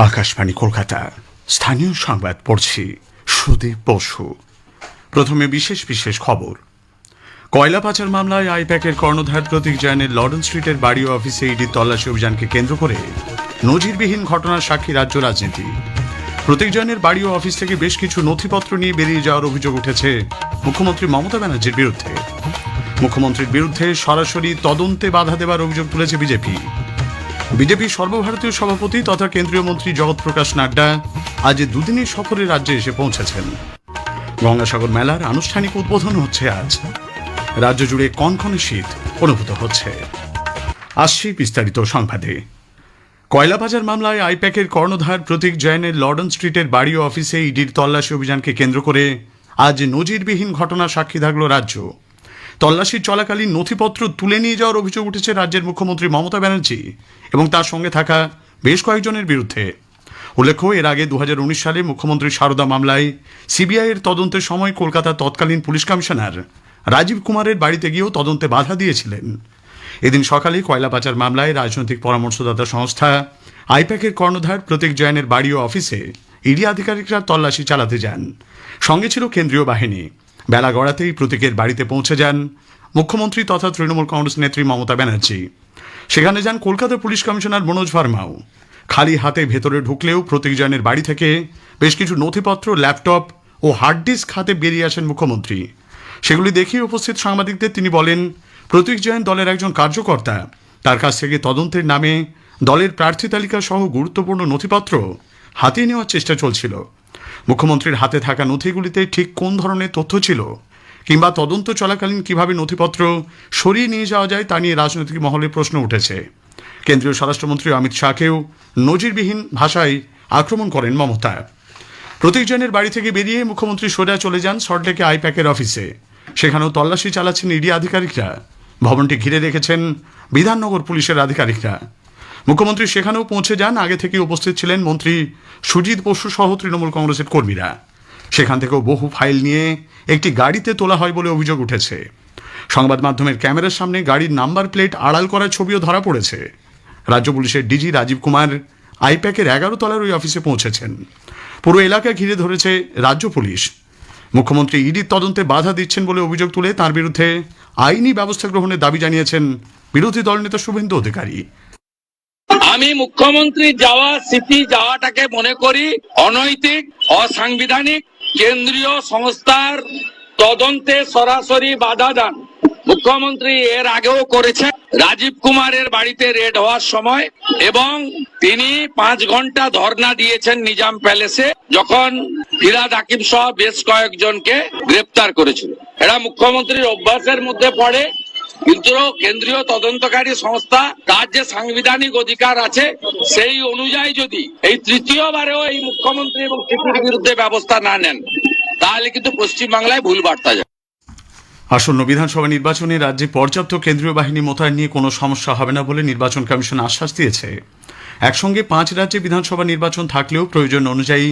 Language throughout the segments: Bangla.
আকাশবাণী কলকাতা স্থানীয় সংবাদ পড়ছি সুদীপ বসু। প্রথমে বিশেষ বিশেষ খবর। কয়লা পাচার মামলায় আইপ্যাকের কর্ণধার প্রতীক জৈনের লর্ডন স্ট্রিটের বাড়ি ও অফিসে ইডির তল্লাশি অভিযানকে কেন্দ্র করে নজিরবিহীন ঘটনার সাক্ষী রাজ্য রাজনীতি। প্রতীক জৈনের বাড়ি ও অফিস থেকে বেশ কিছু নথিপত্র নিয়ে বেরিয়ে যাওয়ার অভিযোগ উঠেছে মুখ্যমন্ত্রী মমতা ব্যানার্জির বিরুদ্ধে। মুখ্যমন্ত্রীর বিরুদ্ধে সরাসরি তদন্তে বাধা দেওয়ার অভিযোগ তুলেছে বিজেপি। বিজেপির সর্বভারতীয় সভাপতি তথা কেন্দ্রীয় মন্ত্রী জগৎ প্রকাশ নাড্ডা আজ দুদিনের সফরে রাজ্যে এসে পৌঁছেছেন। গঙ্গাসাগর মেলার আনুষ্ঠানিক উদ্বোধন হচ্ছে আজ। রাজ্য জুড়ে কনকনে শীত অনুভূত হচ্ছে। আসছি বিস্তারিত সংবাদে। কয়লা পাচার মামলায় আইপ্যাকের কর্ণধার প্রতীক জৈনের লর্ডন স্ট্রিটের বাড়ি ও অফিসে ইডির তল্লাশি অভিযানকে কেন্দ্র করে আজ নজিরবিহীন ঘটনার সাক্ষী থাকল রাজ্য। তল্লাশি চলাকালীন নথিপত্র তুলে নিয়ে যাওয়ার অভিযোগ উঠেছে রাজ্যের মুখ্যমন্ত্রী মমতা ব্যানার্জি এবং তার সঙ্গে থাকা বেশ কয়েকজনের বিরুদ্ধে। উল্লেখ্য, এর আগে 2019 সালে মুখ্যমন্ত্রী সারদা মামলায় সিবিআই এর তদন্তের সময় কলকাতার তৎকালীন পুলিশ কমিশনার রাজীব কুমারের বাড়িতে গিয়েও তদন্তে বাধা দিয়েছিলেন। এদিন সকালে কয়লা পাচার মামলায় রাজনৈতিক পরামর্শদাতা সংস্থা আইপ্যাকের কর্ণধার প্রতীক জৈনের বাড়ি ও অফিসে ইডি আধিকারিকরা তল্লাশি চালাতে যান। সঙ্গে ছিল কেন্দ্রীয় বাহিনী। বেলা গড়াতেই প্রতীকের বাড়িতে পৌঁছে যান মুখ্যমন্ত্রী তথা তৃণমূল কংগ্রেস নেত্রী মমতা ব্যানার্জি। সেখানে যান কলকাতা পুলিশ কমিশনার মনোজ ভার্মাও। খালি হাতে ভেতরে ঢুকলেও প্রতীক জৈনের বাড়ি থেকে বেশ কিছু নথিপত্র, ল্যাপটপ ও হার্ড ডিস্ক হাতে বেরিয়ে আসেন মুখ্যমন্ত্রী। সেগুলি দেখিয়ে উপস্থিত সাংবাদিকদের তিনি বলেন, প্রতীক জৈন দলের একজন কার্যকর্তা। তার কাছ থেকে তদন্তের নামে দলের প্রার্থী তালিকা সহ গুরুত্বপূর্ণ নথিপত্র হাতিয়ে নেওয়ার চেষ্টা চলছিল। মুখ্যমন্ত্রীর হাতে থাকা নথিগুলিতে ঠিক কোন ধরনের তথ্য ছিল কিংবা তদন্ত চলাকালীন কিভাবে নথিপত্র সরিয়ে নিয়ে যাওয়া যায় তা নিয়ে রাজনৈতিক মহলে প্রশ্ন উঠেছে। কেন্দ্রীয় স্বরাষ্ট্রমন্ত্রী অমিত শাহকেও নজিরবিহীন ভাষায় আক্রমণ করেন মমতা। প্রতীক জৈনের বাড়ি থেকে বেরিয়ে মুখ্যমন্ত্রী সোজা চলে যান সল্টলেকে আইপ্যাকের অফিসে। সেখানেও তল্লাশি চালাচ্ছেন ইডি আধিকারিকরা। ভবনটি ঘিরে রেখেছেন বিধাননগর পুলিশের আধিকারিকরা। মুখ্যমন্ত্রী সেখানেও পৌঁছে যান। আগে থেকে উপস্থিত ছিলেন মন্ত্রী সুজিত বসু সহ তৃণমূল কংগ্রেসের কর্মীরা। সেখান থেকেও বহু ফাইল নিয়ে একটি গাড়িতে তোলা হয় বলে অভিযোগ উঠেছে। সংবাদ মাধ্যমের ক্যামেরার সামনে গাড়ির নাম্বার প্লেট আড়াল করার ছবিও ধরা পড়েছে। রাজ্য পুলিশের ডিজি রাজীব কুমার আইপ্যাকের 11 তলার ওই অফিসে পৌঁছেছেন। পুরো এলাকা ঘিরে ধরেছে রাজ্য পুলিশ। মুখ্যমন্ত্রী ইডির তদন্তে বাধা দিচ্ছেন বলে অভিযোগ তুলে তার বিরুদ্ধে আইনি ব্যবস্থা গ্রহণের দাবি জানিয়েছেন বিরোধী দলনেতা শুভেন্দু অধিকারী। আমি মুখ্যমন্ত্রী যাওয়াটাকে মনে করি অনৈতিক, অসাংবিধানিক। কেন্দ্রীয় সংস্থার তদন্তে সরাসরি বাধা দান মুখ্যমন্ত্রী এর আগেও করেছেন। রাজীব কুমারের বাড়িতে রেড হওয়ার সময় এবং তিনি 5 ঘন্টা ধর্ণা দিয়েছেন নিজাম প্যালেসে, যখন ফিরাদ হাকিম সহ বেশ কয়েকজনকে গ্রেপ্তার করেছিল। এরা মুখ্যমন্ত্রীর অভ্যাসের মধ্যে পড়ে। কিন্তু কেন্দ্রীয় তদন্তকারী সংস্থা তার যে সাংবিধানিক অধিকার আছে সেই অনুযায়ী যদি এই তৃতীয়বারেও এই মুখ্যমন্ত্রী এবং সিপির বিরুদ্ধে ব্যবস্থা না নেন, তাহলে কিন্তু পশ্চিমবাংলায় ভুল বার্তা যাবে। আসন্ন বিধানসভা নির্বাচনে রাজ্যে পর্যাপ্ত কেন্দ্রীয় বাহিনী মোতায়েন নিয়ে কোনো সমস্যা হবে না বলে নির্বাচন কমিশন আশ্বাস দিয়েছে। একসঙ্গে 5 রাজ্যে বিধানসভা নির্বাচন থাকলেও প্রয়োজন অনুযায়ী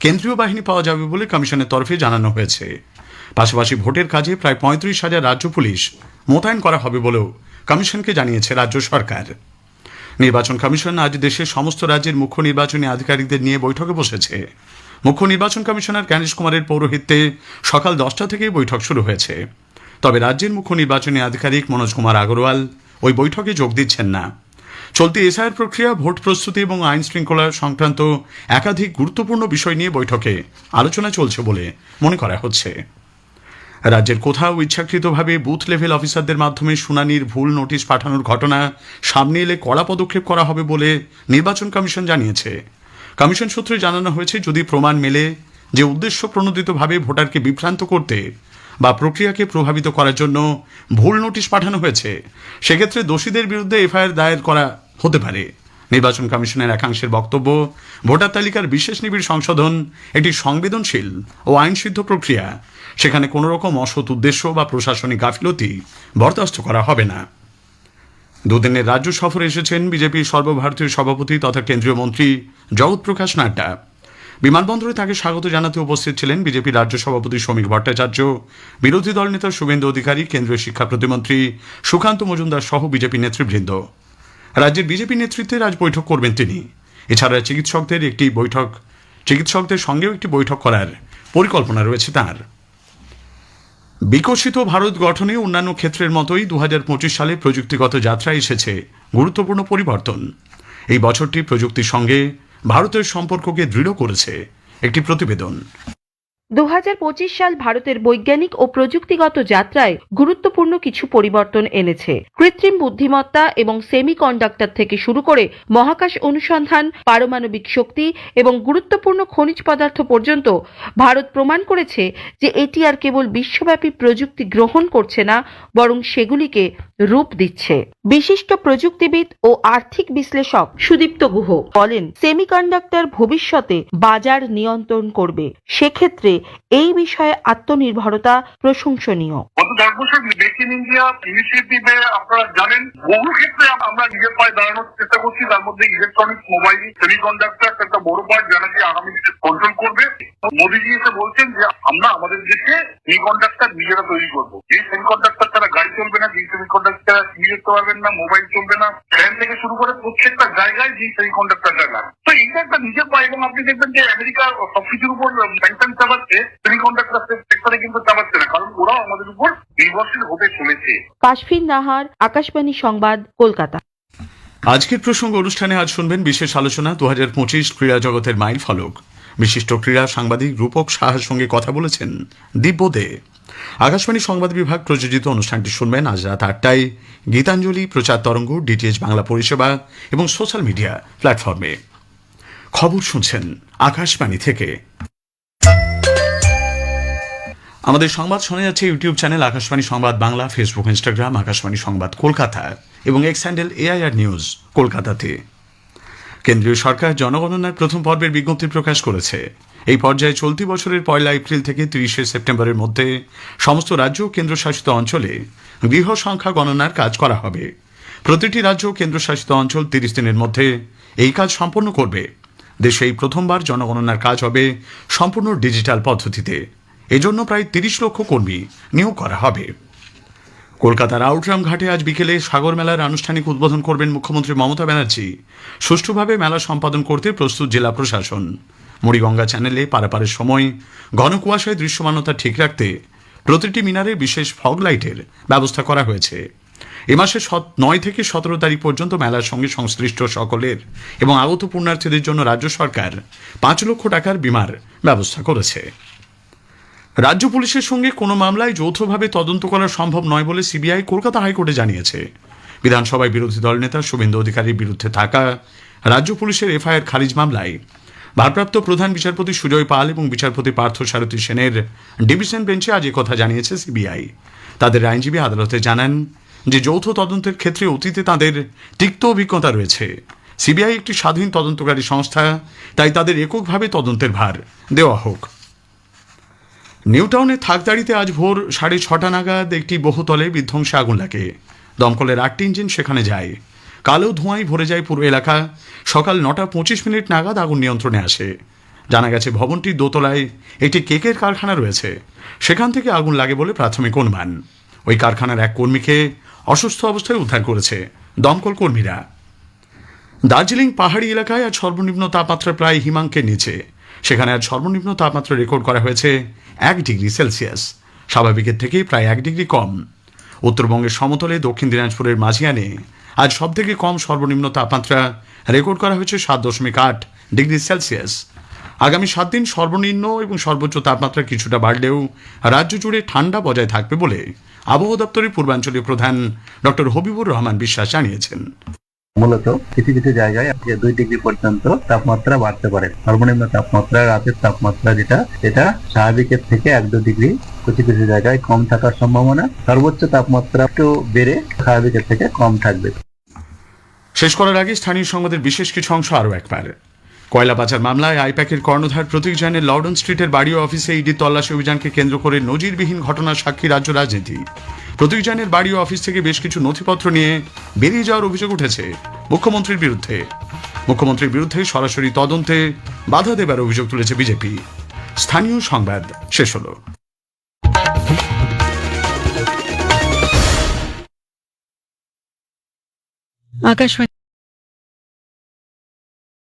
কেন্দ্রীয় বাহিনী পাওয়া যাবে বলে কমিশনের তরফে জানানো হয়েছে। পাশাপাশি ভোটের কাজে প্রায় 35,000 রাজ্য পুলিশ মোতায়েন করা হবে বলেও কমিশনকে জানিয়েছে রাজ্য সরকার। নির্বাচন কমিশন আজ দেশের সমস্ত রাজ্যের মুখ্য নির্বাচনী আধিকারিকদের নিয়ে বৈঠকে বসেছে। মুখ্য নির্বাচন কমিশনার জ্ঞানেশ কুমারের পৌরোহিত্যে সকাল 10টা থেকেই বৈঠক শুরু হয়েছে। তবে রাজ্যের মুখ্য নির্বাচনী আধিকারিক মনোজ কুমার আগরওয়াল ওই বৈঠকে যোগ দিচ্ছেন না। চলতি এসআইআর প্রক্রিয়া, ভোট প্রস্তুতি এবং আইন শৃঙ্খলা সংক্রান্ত একাধিক গুরুত্বপূর্ণ বিষয় নিয়ে বৈঠকে আলোচনা চলছে বলে মনে করা হচ্ছে। রাজ্যের কোথাও ইচ্ছাকৃতভাবে বুথ লেভেল অফিসারদের মাধ্যমে শুনানির ভুল নোটিশ পাঠানোর ঘটনা সামনে এলে কড়া পদক্ষেপ করা হবে বলে নির্বাচন কমিশন জানিয়েছে। কমিশন সূত্রে জানানো হয়েছে, যদি প্রমাণ মেলে যে উদ্দেশ্য প্রণোদিতভাবে ভোটারকে বিভ্রান্ত করতে বা প্রক্রিয়াকে প্রভাবিত করার জন্য ভুল নোটিশ পাঠানো হয়েছে, সেক্ষেত্রে দোষীদের বিরুদ্ধে এফআইআর দায়ের করা হতে পারে। নির্বাচন কমিশনের একাংশের বক্তব্য, ভোটার তালিকার বিশেষ নিবিড় সংশোধন একটি সংবেদনশীল ও আইনসিদ্ধ প্রক্রিয়া। সেখানে কোনো রকম অসৎ উদ্দেশ্য বা প্রশাসনিক গাফিলতি বরদাস্ত করা হবে না। দুদিনের রাজ্য সফরে এসেছেন বিজেপির সর্বভারতীয় সভাপতি তথা কেন্দ্রীয় মন্ত্রী জগৎ প্রকাশ নাড্ডা। বিমানবন্দরে তাকে স্বাগত জানাতে উপস্থিত ছিলেন বিজেপির রাজ্য সভাপতি শ্রমিক ভট্টাচার্য, বিরোধী দল নেতা শুভেন্দু অধিকারী, কেন্দ্রীয় শিক্ষা প্রতিমন্ত্রী সুকান্ত মজুমদার সহ বিজেপি নেতৃবৃন্দ। রাজ্যের বিজেপি নেতৃত্বের আজ বৈঠক করবেন তিনি। এছাড়া চিকিৎসকদের সঙ্গেও একটি বৈঠক করার পরিকল্পনা রয়েছে তার। বিকশিত ভারত গঠনে অন্যান্য ক্ষেত্রের মতোই 2025 সালে প্রযুক্তিগত যাত্রায় এসেছে গুরুত্বপূর্ণ পরিবর্তন। এই বছরটি প্রযুক্তির সঙ্গে ভারতের সম্পর্ককে দৃঢ় করেছে একটি প্রতিবেদন। 2025 সাল ভারতের বৈজ্ঞানিক ও প্রযুক্তিগত যাত্রায় গুরুত্বপূর্ণ কিছু পরিবর্তন এনেছে। কৃত্রিম বুদ্ধিমত্তা এবং সেমিকন্ডাক্টর থেকে শুরু করে মহাকাশ অনুসন্ধান, পারমাণবিক শক্তি এবং গুরুত্বপূর্ণ খনিজ পদার্থ পর্যন্ত ভারত প্রমাণ করেছে যে এটি আর কেবল বিশ্বব্যাপী প্রযুক্তি গ্রহণ করছে না, বরং সেগুলিকে রূপ দিচ্ছে। বিশিষ্ট প্রযুক্তিবিদ ও আর্থিক বিশ্লেষক সুদীপ্ত গুহ বলেন, সেমিকন্ডাক্টর ভবিষ্যতে বাজার নিয়ন্ত্রণ করবে। সেক্ষেত্রে এই বিষয়ে আত্মনির্ভরতা প্রশংসনীয়। গত 10 বছর মেক ইন ইন্ডিয়া ইনিশিয়েটিভে আপনারা জানেন বহু ক্ষেত্রে আমরা নিজের পায়ে দাঁড়ানোর চেষ্টা করছি। তার মধ্যে ইলেকট্রনিক্স, মোবাইল, সেমিকন্ডাক্টর একটা বড় পার্ট, যারা কি আগামী দিনে কন্ট্রোল করবে। মোদীজি এসে বলছেন যে আমরা আমাদের দেশে সেমিকন্ডাক্টর নিজেরা তৈরি করবো। যে সেমিকন্ডাক্টর ছাড়া গাড়ি চলবে না, যে সেমিকন্ডাক্টর টিভি দেখতে পারবেন না, মোবাইল চলবে না, ফ্যান থেকে শুরু করে প্রত্যেকটা জায়গায় যে সেমিকন্ডাক্টরটা লাগে। তো এইটা একটা নিজের পায়ে, এবং আপনি দেখবেন যে আমেরিকা সবকিছুর উপর স্যাংশন চালাচ্ছে, সেমিকন্ডাক্টর সেক্টরে কিন্তু চালাচ্ছে না, কারণ ওরাও আমাদের উপর নির্ভরশীল হতে চলেছে। কাশফিন নাহার, আকাশবাণী সংবাদ, কলকাতা। আজকের প্রসঙ্গ অনুষ্ঠানে আজ শুনবেন বিশেষ আলোচনা 2025 ক্রীড়া জগতের মাইল ফলক। বিশিষ্ট ক্রীড়া সাংবাদিক রূপক সাহার সঙ্গে কথা বলেছেন দিব্য দে। আকাশবাণী সংবাদ বিভাগ প্রযোজিত অনুষ্ঠানটি শুনবেন আজ রাত 8টায় গীতাঞ্জলি, প্রচার তরঙ্গ, ডিটিএইচ বাংলা পরিষেবা এবং সোশ্যাল মিডিয়া প্ল্যাটফর্মে। খবর শুনছেন আকাশবাণী থেকে। আমাদের সংবাদ শোনা যাচ্ছে ইউটিউব চ্যানেল আকাশবাণী সংবাদ বাংলা, ফেসবুক, ইনস্টাগ্রাম আকাশবাণী সংবাদ কলকাতা এবং এক্স হ্যান্ডেল AIR নিউজ কলকাতাতে। কেন্দ্রীয় সরকার জনগণনার প্রথম পর্বের বিজ্ঞপ্তি প্রকাশ করেছে। এই পর্যায়ে চলতি বছরের 1 এপ্রিল থেকে 30 সেপ্টেম্বরের মধ্যে সমস্ত রাজ্য ও কেন্দ্রশাসিত অঞ্চলে গৃহ সংখ্যা গণনার কাজ করা হবে। প্রতিটি রাজ্য ও কেন্দ্রশাসিত অঞ্চল 30 দিনের মধ্যে এই কাজ সম্পন্ন করবে। দেশে এই প্রথমবার জনগণনার কাজ হবে সম্পূর্ণ ডিজিটাল পদ্ধতিতে। এজন্য প্রায় 30 লক্ষ কর্মী নিয়োগ করা হবে। কলকাতার আউটরাম ঘাটে আজ বিকেলে সাগর মেলার আনুষ্ঠানিক উদ্বোধন করবেন মুখ্যমন্ত্রী মমতা ব্যানার্জি। সুষ্ঠুভাবে মেলা সম্পাদন করতে প্রস্তুত জেলা প্রশাসন। মুড়িগঙ্গা চ্যানেলে পারাপারের সময় ঘন কুয়াশায় দৃশ্যমানতা ঠিক রাখতে প্রতিটি মিনারে বিশেষ ফগ লাইটের ব্যবস্থা করা হয়েছে। এ মাসে 9 থেকে 17 তারিখ পর্যন্ত মেলার সঙ্গে সংশ্লিষ্ট সকলের এবং আগত পুণ্যার্থীদের জন্য রাজ্য সরকার 5 লক্ষ টাকার বিমার ব্যবস্থা করেছে। রাজ্য পুলিশের সঙ্গে কোনো মামলায় যৌথভাবে তদন্ত করা সম্ভব নয় বলে সিবিআই কলকাতা হাইকোর্টে জানিয়েছে। বিধানসভায় বিরোধী দলনেতা শুভেন্দু অধিকারীর বিরুদ্ধে থাকা রাজ্য পুলিশের এফআইআর খারিজ মামলায় ভারপ্রাপ্ত প্রধান বিচারপতি সুজয় পাল এবং বিচারপতি পার্থ সারথী সেনের ডিভিশন বেঞ্চে আজ কথা জানিয়েছে সিবিআই। তাদের আইনজীবী আদালতে জানান যে যৌথ তদন্তের ক্ষেত্রে অতীতে তাদের তিক্ত অভিজ্ঞতা রয়েছে। সিবিআই একটি স্বাধীন তদন্তকারী সংস্থা, তাই তাদের এককভাবে তদন্তের ভার দেওয়া হোক। নিউটাউনের থাকদাড়িতে আজ ভোর 6:30 নাগাদ একটি বহুতলে বিধ্বংসী আগুন লাগে। দমকলের 8টি ইঞ্জিন সেখানে যায়। কালো ধোঁয়ায় ভরে যায় পুরো এলাকা। সকাল 9:25 নাগাদ আগুন নিয়ন্ত্রণে আসে। জানা গেছে ভবনটির দোতলায় একটি কেকের কারখানা রয়েছে, সেখান থেকে আগুন লাগে বলে প্রাথমিক অনুমান। ওই কারখানার এক কর্মীকে অসুস্থ অবস্থায় উদ্ধার করেছে দমকল কর্মীরা। দার্জিলিং পাহাড়ি এলাকায় আজ সর্বনিম্ন তাপমাত্রা প্রায় হিমাঙ্কের নিচে। সেখানে আজ সর্বনিম্ন তাপমাত্রা রেকর্ড করা হয়েছে 1 ডিগ্রি সেলসিয়াস, স্বাভাবিকের থেকে প্রায় 1 ডিগ্রি কম। উত্তরবঙ্গের সমতলে দক্ষিণ দিনাজপুরের মাঝিয়ানে আজ সবথেকে কম সর্বনিম্ন তাপমাত্রা রেকর্ড করা হয়েছে 7.8 ডিগ্রি সেলসিয়াস। আগামী 7 দিন সর্বনিম্ন এবং সর্বোচ্চ তাপমাত্রা কিছুটা বাড়লেও রাজ্য জুড়ে ঠান্ডা বজায় থাকবে বলে আবহাওয়া দপ্তরের পূর্বাঞ্চলীয় প্রধান ডক্টর হবিবুর রহমান বিশ্বাস জানিয়েছেন। মূলত কিছু কিছু জায়গায় 2 ডিগ্রি পর্যন্ত তাপমাত্রা বাড়তে পারে। সর্বনিম্ন তাপমাত্রা, রাতের তাপমাত্রা যেটা স্বাভাবিকের থেকে 1-2 ডিগ্রি কিছু কিছু জায়গায় কম থাকার সম্ভাবনা। সর্বোচ্চ তাপমাত্রা একটু বেড়ে স্বাভাবিকের থেকে কম থাকবে। শেষ করার আগে স্থানীয় সংবাদের বিশেষ কিছু অংশ আরও একবার। কয়লা পাচার মামলায় আইপ্যাকের কর্ণধার প্রতীক জৈনের লর্ডন স্ট্রিটের বাড়ি ও অফিসে ইডি তল্লাশি অভিযানকে কেন্দ্র করে নজিরবিহীন ঘটনার সাক্ষী রাজ্য রাজনীতি। প্রতীক জৈনের বাড়ি ও অফিস থেকে বেশ কিছু নথিপত্র নিয়ে বেরিয়ে যাওয়ার অভিযোগ উঠেছে মুখ্যমন্ত্রীর বিরুদ্ধে। মুখ্যমন্ত্রীর বিরুদ্ধে সরাসরি তদন্তে বাধা দেবার অভিযোগ তুলেছে বিজেপি। স্থানীয় সংবাদ শেষ হলো। আকাশবাণী